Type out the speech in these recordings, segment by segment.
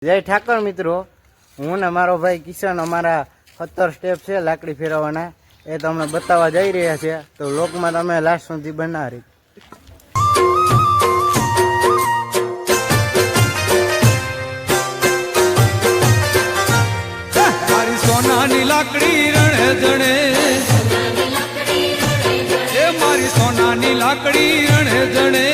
જય ઠાકર મિત્રો, હું ને મારો ભાઈ કિશન અમારા 17 સ્ટેપ છે લાકડી ફેરવવાના એ તમને બતાવવા જઈ રહ્યા છે, તો લોકમાં તમે લાસ્ટ સુધી બનાવી. મારી સોનાની લાકડી રણે જણે, એ મારી સોનાની લાકડી રણે જણે,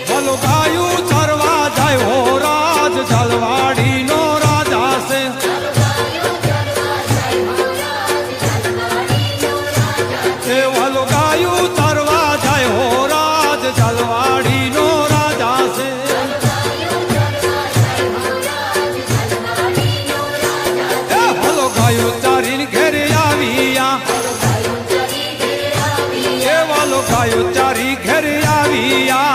ભલો ગાયું ચરવા જાય હો રાજ જલવાડી નો રાજા છે. એ ભલો ગાયું ચરવા જાય હો રાજ જલવાડી નો રાજા છે. એ ભલો ગાયું ચારીને ઘેરે આવ્યા, એ વાલો ગાયું ચારી ઘેરે આવ્યા.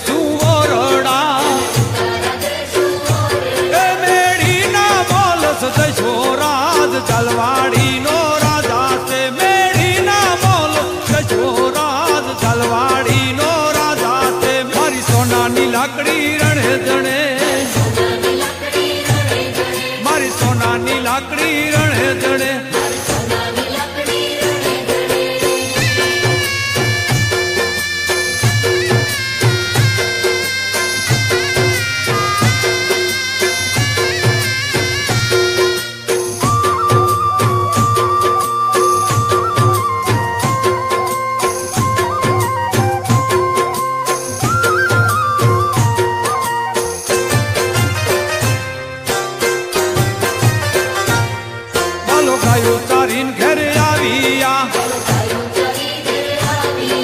સુવરડા એ મેળી ના બોલસ જશો રાજ જલવાડી નો રાજા છે. મેળી ના બોલ જશો રાજ જલવાડી નો રાજા છે. મારી સોનાની લાકડી રણે જણે, મારી સોનાની લાકડી રણે જણે. ચારીન ઘેરે આવ્યા,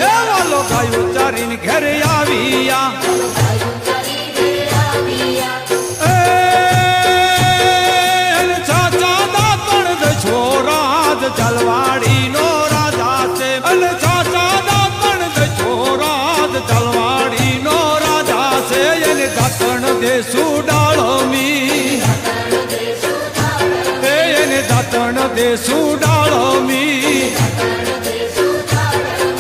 એ વાલો ગાયું ચારીન ઘેરે આવ્યા. એ ચાચા દાતણ દશો રાજ જલવાડી નો રાજા છે. અને ચાચા દાતણ દશો રાજ જલવાડી નો રાજા છે. એને દાતણ દેશું ડાળમી, એને દાતણ દેશું ડાળમી.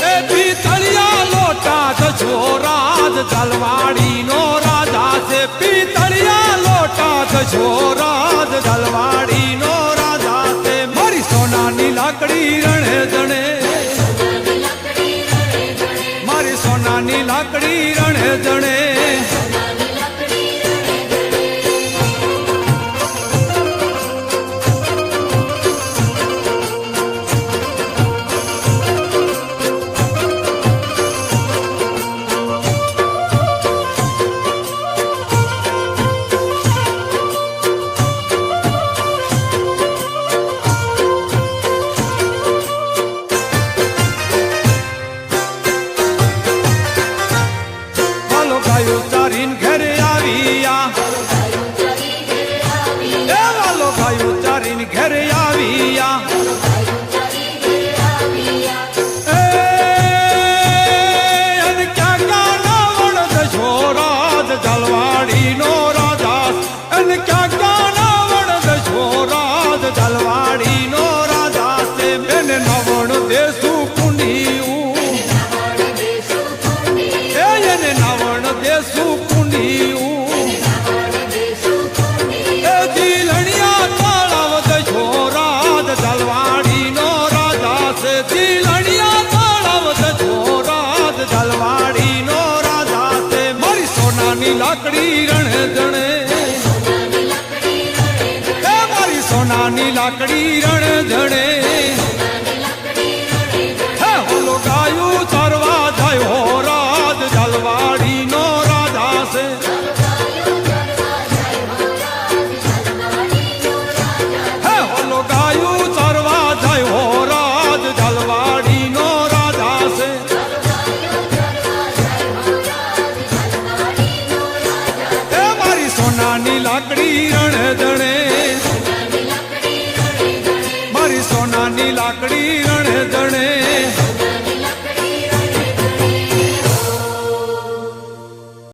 એ પિતળિયા લોટા જશો રાજ જલવાડી નો રાજા છે. પિતળિયા લોટા જશો રાજ જલવાડી નો રાજા છે. મારી સોનાની લાકડી રણે જણે, મારી સોનાની લાકડી રણે જણે. ચારીન ઘેરે આવ્યા, એ વાલો ગાયું ચારીન ઘેરે આવ્યા. એ ક્યાં ગાના વણ દશો રાજ જલવાડી નો રાજા. અને ક્યાં ગાના વણ દશો રાજ જલવાડી નો રાજા છે. એને નવણ દેશું કુંડિયું, એને નવણ દેશું કુંડિયું. એ જીલણિયા તળાવ દશો રાજ જલવાડી નો રાજા છે. જીલણિયા તળાવ દશો રાજ જલવાડી નો રાજા છે. મારી સોનાની લાકડી રણે જણે, એ મારી સોનાની લાકડી રણે જણે.